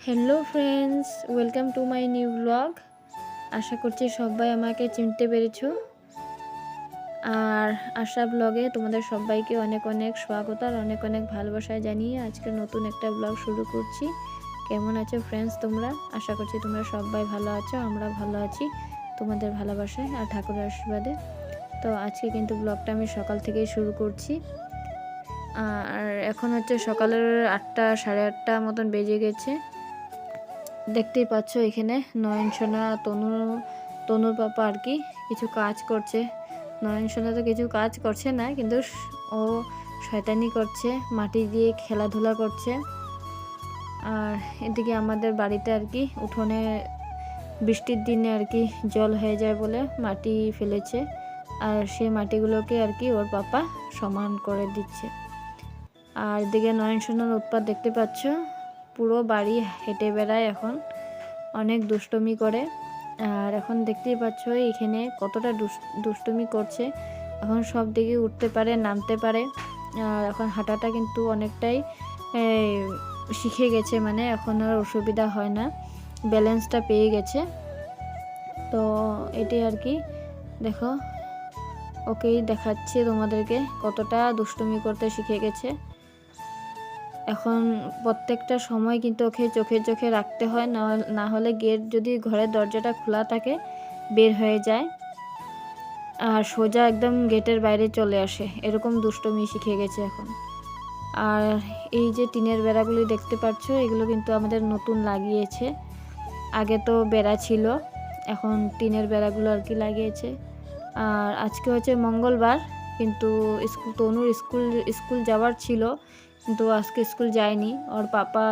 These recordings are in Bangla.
Hello friends, welcome to my new blog. আশা করছি সবাই আমাকে চিনতে পেরেছো। আর আশা ব্লগে তোমাদের সবাইকে অনেক অনেক স্বাগত আর অনেক অনেক ভালোবাসা জানিয়ে আজকে নতুন একটা ব্লগ শুরু করছি। কেমন আছো ফ্রেন্ডস তোমরা? আশা করছি তোমরা সবাই ভালো আছো, আমরা ভালো আছি তোমাদের ভালোবাসায় আর ঠাকুরের আশীর্বাদে। তো আজকে কিন্তু ব্লগটা আমি সকাল থেকেই শুরু করছি। আর এখন হচ্ছে সকালের 8টা সাড়ে 8টা মতন বেজে গেছে। দেখতেই পাচ্ছ এখানে নয়ন সোনা তনুর পাপা আর কি কিছু কাজ করছে। নয়ন সোনা তো কিছু কাজ করছে না, কিন্তু ও শয়তানি করছে, মাটি দিয়ে খেলাধুলা করছে। আর এদিকে আমাদের বাড়িতে আর কি উঠোনে বৃষ্টির দিনে আর কি জল হয়ে যায় বলে মাটি ফেলেছে, আর সেই মাটিগুলোকে আর কি ওর পাপা সমান করে দিচ্ছে। আর এদিকে নয়ন সোনার উৎপাত দেখতে পাচ্ছ, পুরো বাড়ি হেঁটে বেড়ায়, এখন অনেক দুষ্টুমি করে। আর এখন দেখতেই পাচ্ছ এখানে কতটা দুষ্টুমি করছে। এখন সব দিকে উঠতে পারে, নামতে পারে। আর এখন হাঁটাটা কিন্তু অনেকটাই শিখে গেছে, মানে এখন আর অসুবিধা হয় না, ব্যালেন্সটা পেয়ে গেছে। তো এটাই আর কি, দেখো ওকেই দেখাচ্ছি তোমাদেরকে কতটা দুষ্টুমি করতে শিখে গেছে। এখন প্রত্যেকটা সময় কিন্তু ওকে চোখে চোখে রাখতে হয়, না হলে গেট যদি ঘরের দরজাটা খোলা থাকে বের হয়ে যায় আর সোজা একদম গেটের বাইরে চলে আসে, এরকম দুষ্টুমি শিখে গেছে এখন। আর এই যে টিনের বেড়াগুলি দেখতে পাচ্ছ, এগুলো কিন্তু আমাদের নতুন লাগিয়েছে। আগে তো বেড়া ছিল, এখন টিনের বেড়াগুলো আর কি লাগিয়েছে। আর আজকে হচ্ছে মঙ্গলবার, কিন্তু তনুর স্কুল যাওয়ার ছিল, কিন্তু আজকে স্কুল যায়নি। ওর পাপা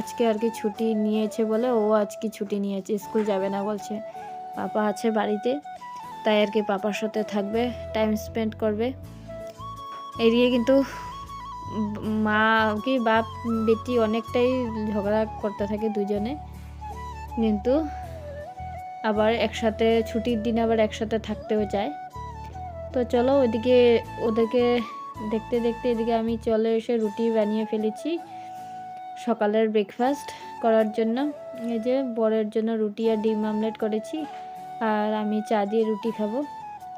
আজকে আর কি ছুটি নিয়েছে বলে ও আজকে ছুটি নিয়েছে, স্কুল যাবে না বলছে। পাপা আছে বাড়িতে, তাই আর কি পাপার সাথে থাকবে, টাইম স্পেন্ড করবে। এদিকে কিন্তু মা কি বাপ বেটি অনেকটাই ঝগড়া করতে থাকে দুজনে, কিন্তু আবার একসাথে ছুটির দিন আবার একসাথে থাকতেও যায়। তো চলো ওদেরকে দেখতে দেখতে এদিকে আমি চলে এসে রুটি বানিয়ে ফেলেছি সকালের ব্রেকফাস্ট করার জন্য। এই যে বরের জন্য রুটি আর ডিম আমলেট করেছি, আর আমি চা দিয়ে রুটি খাবো।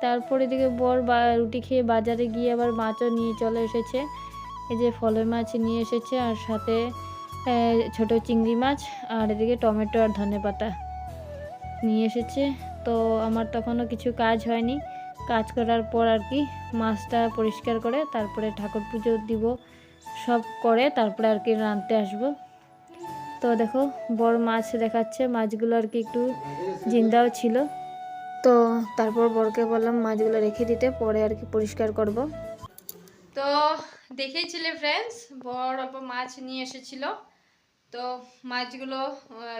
তারপর এদিকে বর রুটি খেয়ে বাজারে গিয়ে আবার মাছও নিয়ে চলে এসেছে। এই যে ফলের মাছ নিয়ে এসেছে, আর সাথে ছোট চিংড়ি মাছ, আর এদিকে টমেটো আর ধনেপাতা নিয়ে এসেছে। তো আমার তখনও কিছু কাজ হয়নি, কাজ করার পর আর কি মাছটা পরিষ্কার করে তারপরে ঠাকুর পুজো দিব, সব করে তারপরে আর কি রাঁধতে আসবো। তো দেখো বড় মাছ দেখাচ্ছে, মাছগুলো আর কি একটু জিন্দাও ছিল। তো তারপর বরকে বললাম মাছগুলো রেখে দিতে, পরে আর কি পরিষ্কার করব। তো দেখেইছিলে ফ্রেন্ডস, বড় অল্প মাছ নিয়ে এসেছিল। তো মাছগুলো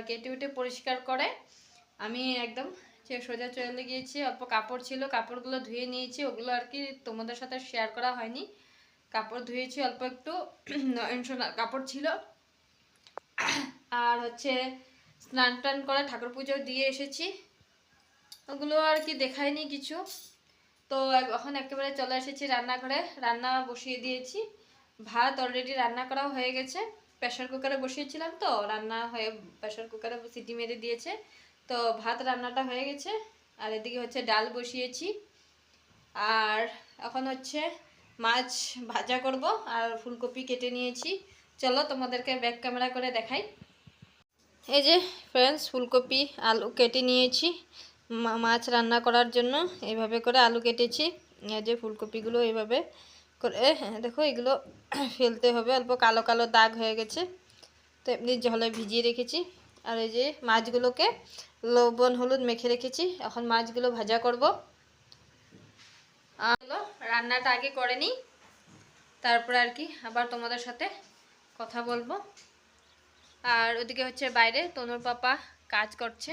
কেটে উঠে পরিষ্কার করে আমি একদম সোজা চলে গিয়েছি। অল্প কাপড় ছিল, কাপড়গুলো ধুয়ে নিয়েছি, ওগুলো আর কি তোমাদের সাথে শেয়ার করা হয়নি। কাপড় ধুয়েছি অল্প একটু, কাপড় ছিল। আর হচ্ছে স্নান টান করে ঠাকুর পুজো দিয়ে এসেছি, ওগুলো আর কি দেখায়নি কিছু। তো এখন একেবারে চলে এসেছি রান্নাঘরে, রান্না বসিয়ে দিয়েছি। ভাত অলরেডি রান্না করা হয়ে গেছে, প্রেশার কুকারে বসিয়েছিলাম তো রান্না হয়ে প্রেশার কুকারে সিটি মেরে দিয়েছে। তো ভাত রান্নাটা হয়ে গেছে, আর এদিকে হচ্ছে ডাল বসিয়েছি। আর এখন হচ্ছে মাছ ভাজা করব, আর ফুলকপি কেটে নিয়েছি। চলো তোমাদেরকে ব্যাক ক্যামেরা করে দেখাই। এই যে ফ্রেন্ডস, ফুলকপি আলু কেটে নিয়েছি মাছ রান্না করার জন্য। এইভাবে করে আলু কেটেছি, এই যে ফুলকপিগুলো এইভাবে করে, দেখো এগুলো ফেলতে হবে, অল্প কালো কালো দাগ হয়ে গেছে, তো এমনি জলে ভিজিয়ে রেখেছি। আর এই যে মাছগুলোকে লবণ হলুদ মেখে রেখেছি, এখন মাছগুলো ভাজা করব। আর রান্নাটা আগে করে নিই, তারপরে আর কি আবার তোমাদের সাথে কথা বলবো। আর ওদিকে হচ্ছে বাইরে তনুর পাপা কাজ করছে,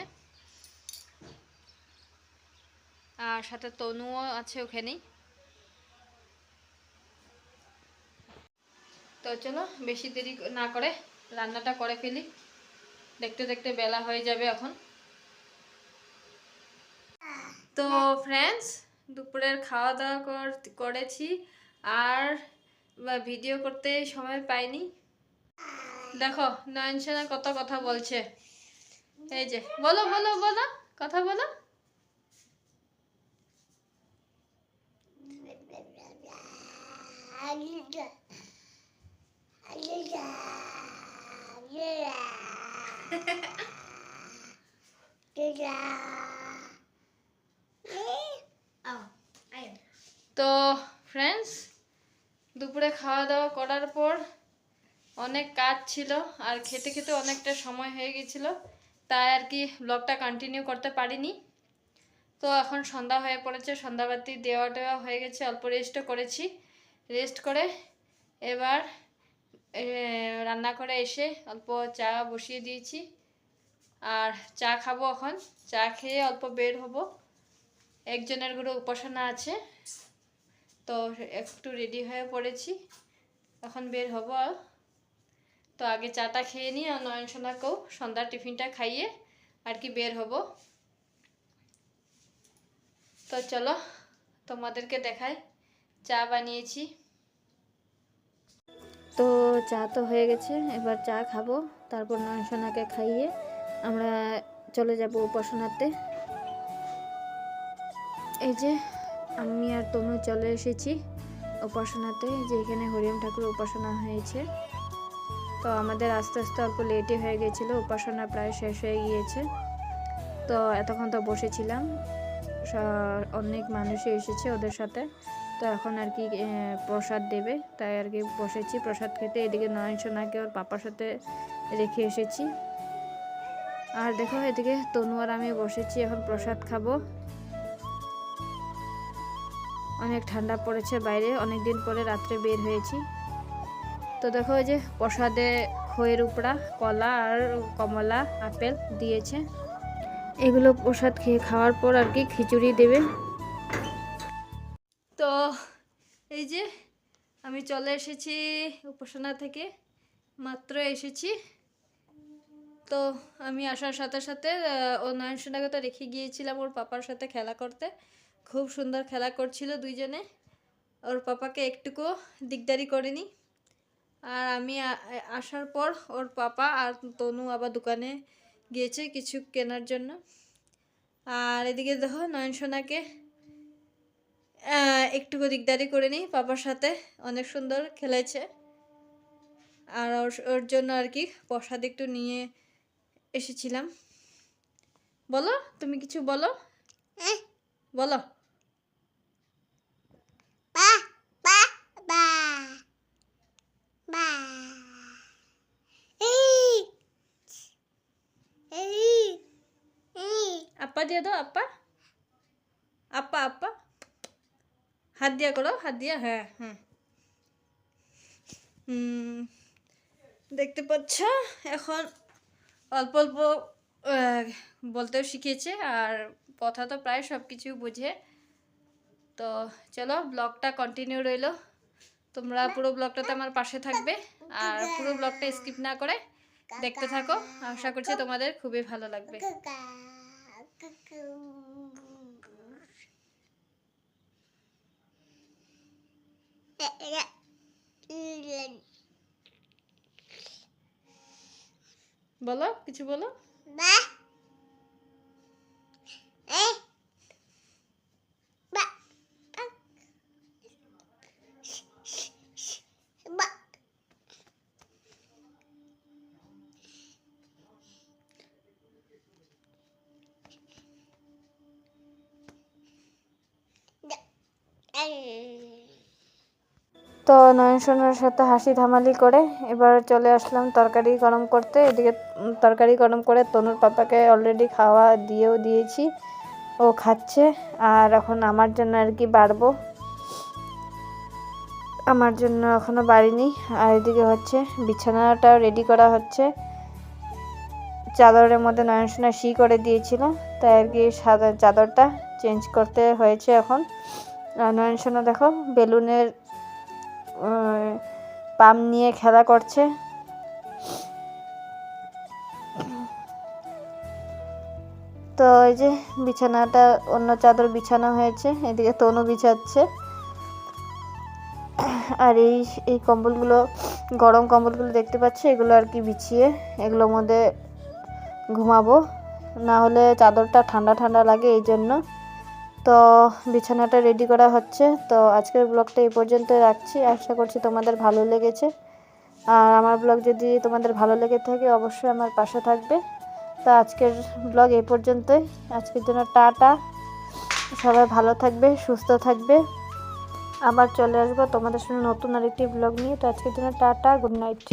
আর সাথে তনুও আছে ওখানেই। তো চলো বেশি দেরি না করে রান্নাটা করে ফেলি, দেখতে দেখতে বেলা হয়ে যাবে এখন। তো ফ্রেন্ডস, দুপুরের খাওয়া দাওয়া করেছি, আর ভিডিও করতে সময় পাইনি। দেখো নয়নসোনা কত কথা বলছে। এই যে বলো বলো বলো, কথা বলো। তো ফ্রেন্ডস, দুপুরে খাওয়া দাওয়া করার পর অনেক কাজ ছিল আর খেতে খেতে অনেকটা সময় হয়ে গেছিল, তাই আর কি ব্লগটা কন্টিনিউ করতে পারিনি। তো এখন সন্ধ্যা হয়ে পড়েছে, সন্ধ্যাবাতি দেওয়া টেওয়া হয়ে গেছে, অল্প রেস্টও করেছি। রেস্ট করে এবার রান্না করে এসে অল্প চা বসিয়ে দিয়েছি, আর চা খাবো এখন। চা খেয়ে অল্প বের হব, একজনের গুলো উপাসনা আছে, তো একটু রেডি হয়ে পড়েছি, এখন বের হব। তো আগে চাটা খেয়ে নিই, আর নয়নসোনাকেও সন্ধ্যার টিফিনটা খাইয়ে আর কি বের হব। তো চলো তোমাদেরকে দেখাই, চা বানিয়েছি। তো চা তো হয়ে গেছে, এবার চা খাবো, তারপর নয়নসোনাকে খাইয়ে আমরা চলে যাব উপাসনাতে। এই যে আমি আর তনু চলে এসেছি উপাসনাতে, যে এখানে হরিওম ঠাকুর উপাসনা হয়েছে। তো আমাদের আস্তে আস্তে অল্প লেটই হয়ে গেছিলো, উপাসনা প্রায় শেষ হয়ে গিয়েছে। তো এতক্ষণ তো বসেছিলাম, অনেক মানুষই এসেছে ওদের সাথে। তো এখন আর কি প্রসাদ দেবে, তাই আর কি বসেছি প্রসাদ খেতে। এদিকে নয়নসোনাকে ওর পাপার সাথে রেখে এসেছি, আর দেখো এদিকে তনু আর আমি বসেছি, এখন প্রসাদ খাবো। অনেক ঠান্ডা পড়েছে বাইরে, অনেক দিন পরে রাত্রে বের হয়েছি। তো দেখো এই যে প্রসাদে খইয়ের উপড়া, কলা আর কমলা, আপেল দিয়েছে। এগুলো প্রসাদ খাওয়ার পর আর কি খিচুড়ি দেবে। তো এই যে আমি চলে এসেছি উপাসনা থেকে, মাত্র এসেছি। তো আমি আসার সাথে সাথে ও নয়নসোনাকে তো রেখে গিয়েছিলাম ওর পাপার সাথে খেলা করতে। খুব সুন্দর খেলা করছিল দুইজনে, ওর পাপাকে একটুকু দিকদারি করেনি। আর আমি আসার পর ওর পাপা আর তনু আবার দোকানে গিয়েছে কিছু কেনার জন্য। আর এদিকে দেখো নয়নসোনাকে একটুকু দিকদারি করেনি, পাপার সাথে অনেক সুন্দর খেলেছে। আর ওর জন্য আর কি প্রসাদ একটু নিয়ে এসেছিলাম। বলো, তুমি কিছু বলো, বলো। আপ্পা দিয়ে দাও, আপ্পা, আপ্পা, আপ্পা, হাত দিয়া করো, হাত দিয়া, হ্যাঁ হ্যাঁ। দেখতে পাচ্ছ এখন অল্প অল্প বলতেও শিখেছে, আর কথা তো প্রায় সব কিছু বুঝে। তো চলো ব্লগটা কন্টিনিউ রইল, তোমরা পুরো ব্লগটাতে আমার পাশে থাকবে, আর পুরো ব্লগটা স্কিপ না করে দেখতে থাকো। আশা করছি তোমাদের খুবই ভালো লাগবে। বলো, কিছু বলো। তো নয়নসোনার সাথে হাসি থামালি করে এবার চলে আসলাম তরকারি গরম করতে। এদিকে তরকারি গরম করে তনুর পাপাকে অলরেডি খাওয়া দিয়েও দিয়েছি, ও খাচ্ছে। আর এখন আমার জন্য আর কি বাড়বো, আমার জন্য এখনো বাড়িনি। আর এদিকে হচ্ছে বিছানাটাও রেডি করা হচ্ছে, চাদরের মধ্যে নয়নসোনা শি করে দিয়েছিল, তাই আর কি সাদা চাদরটা চেঞ্জ করতে হয়েছে এখন। নয়নসোনা দেখো বেলুনের পাম নিয়ে খেলা করছে। তো এই যে বিছানাটা অন্য চাদর বিছানো হয়েছে, এদিকে তনু বিছাচ্ছে। আর এই এই কম্বলগুলো, গরম কম্বলগুলো দেখতে পাচ্ছি, এগুলো আর কি বিছিয়ে এগুলোর মধ্যে ঘুমাবো, না হলে চাদরটা ঠান্ডা ঠান্ডা লাগে, এই জন্য। তো বিছানাটা রেডি করা হচ্ছে। তো আজকের ব্লগটা এই পর্যন্ত রাখছি। আশা করছি তোমাদের ভালো লেগেছে। আর আমার ব্লগ যদি তোমাদের ভালো লেগে থাকে অবশ্যই আমার পাশে থাকবে। তো আজকের ব্লগ এই পর্যন্তই। আজকের জন্য টাটা। সবাই ভালো থাকবে, সুস্থ থাকবে। আবার চলে আসবো তোমাদের সঙ্গে নতুন আরেকটি ব্লগ নিয়ে। তো আজকের জন্য টাটা, গুড নাইট।